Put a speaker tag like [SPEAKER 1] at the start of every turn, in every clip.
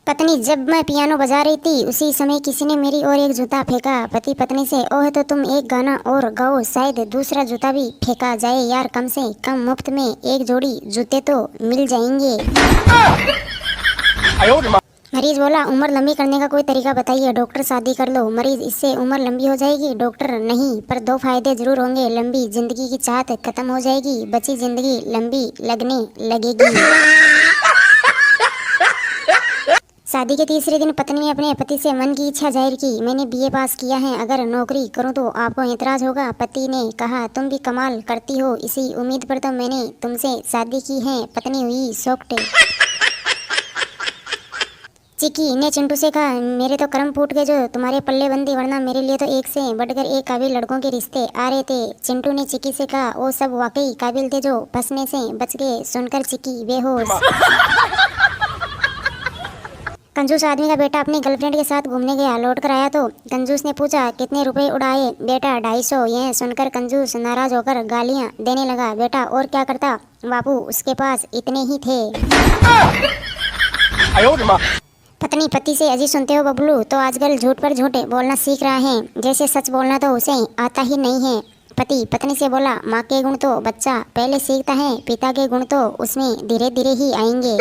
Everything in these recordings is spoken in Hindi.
[SPEAKER 1] पत्नी, जब मैं पियानो बजा रही थी उसी समय किसी ने मेरी ओर एक जूता फेंका। पति पत्नी से, ओह तो तुम एक गाना और गाओ, शायद दूसरा जूता भी फेंका जाए यार, कम से कम मुफ्त में एक जोड़ी जूते तो मिल जाएंगे। मरीज बोला, उम्र लंबी करने का कोई तरीका बताइए। डॉक्टर, शादी कर लो। मरीज, इससे उम्र लंबी हो जाएगी? डॉक्टर, नहीं, पर दो फायदे जरूर होंगे। लंबी जिंदगी की चाहत खत्म हो जाएगी, बची जिंदगी लंबी लगने लगेगी। शादी के तीसरे दिन पत्नी ने अपने पति से मन की इच्छा जाहिर की, मैंने बीए पास किया है, अगर नौकरी करूं तो आपको एतराज होगा? पति ने कहा, तुम भी कमाल करती हो, इसी उम्मीद पर तो मैंने तुमसे शादी की है। पत्नी हुई शॉक्ड। चिक्की ने चिंटू से कहा, मेरे तो कर्म फूट गए जो तुम्हारे पल्ले बंदी, वरना मेरे लिए तो एक से बढ़कर एक काबिल लड़कों के रिश्ते आ रहे थे। चिंटू ने चिक्की से कहा, वो सब वाकई काबिल थे जो फंसने से बच गए। सुनकर चिक्की बेहोश। कंजूस आदमी का बेटा अपनी गर्लफ्रेंड के साथ घूमने गया, लौट कर आया तो कंजूस ने पूछा, कितने रुपए उड़ाए? बेटा 250। यह सुनकर कंजूस नाराज होकर गालियां देने लगा। बेटा और क्या करता? बापू, उसके पास इतने ही थे। पत्नी पति से, अजी सुनते हो बबलू तो आजकल झूठ पर झूठ बोलना सीख रहा है, जैसे सच बोलना तो उसे आता ही नहीं है। पति पत्नी से बोला, माँ के गुण तो बच्चा पहले सीखता है, पिता के गुण तो उसमें धीरे धीरे ही आएंगे।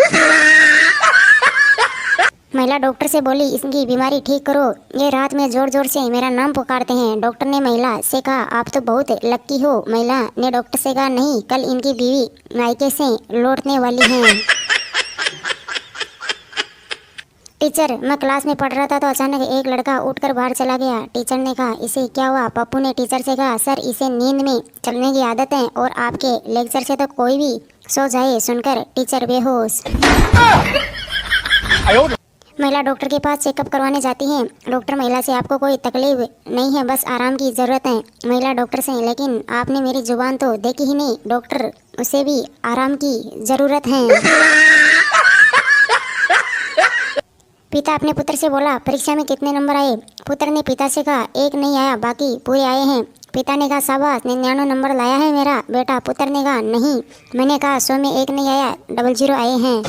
[SPEAKER 1] महिला डॉक्टर से बोली, इसकी बीमारी ठीक करो, ये रात में जोर जोर से मेरा नाम पुकारते हैं। डॉक्टर ने महिला से कहा, आप तो बहुत लक्की हो। महिला ने डॉक्टर से कहा, नहीं, कल इनकी बीवी मायके से लौटने वाली है। टीचर, मैं क्लास में पढ़ रहा था तो अचानक एक लड़का उठकर बाहर चला गया। टीचर ने कहा, इसे क्या हुआ? पप्पू ने टीचर से कहा, सर, इसे नींद में चलने की आदत है और आपके लेक्चर से तो कोई भी सो जाए। सुनकर टीचर बेहोश। महिला डॉक्टर के पास चेकअप करवाने जाती है। डॉक्टर महिला से, आपको कोई तकलीफ नहीं है, बस आराम की ज़रूरत है। महिला डॉक्टर से, लेकिन आपने मेरी जुबान तो देखी ही नहीं। डॉक्टर, उसे भी आराम की ज़रूरत है। पिता अपने पुत्र से बोला, परीक्षा में कितने नंबर आए? पुत्र ने पिता से कहा, 1 नहीं आया, बाकी पूरे आए हैं। पिता ने कहा, शाबाश, 99 नंबर लाया है मेरा बेटा। पुत्र ने कहा, नहीं, मैंने कहा 100 में 1 नहीं आया, 00 आए हैं।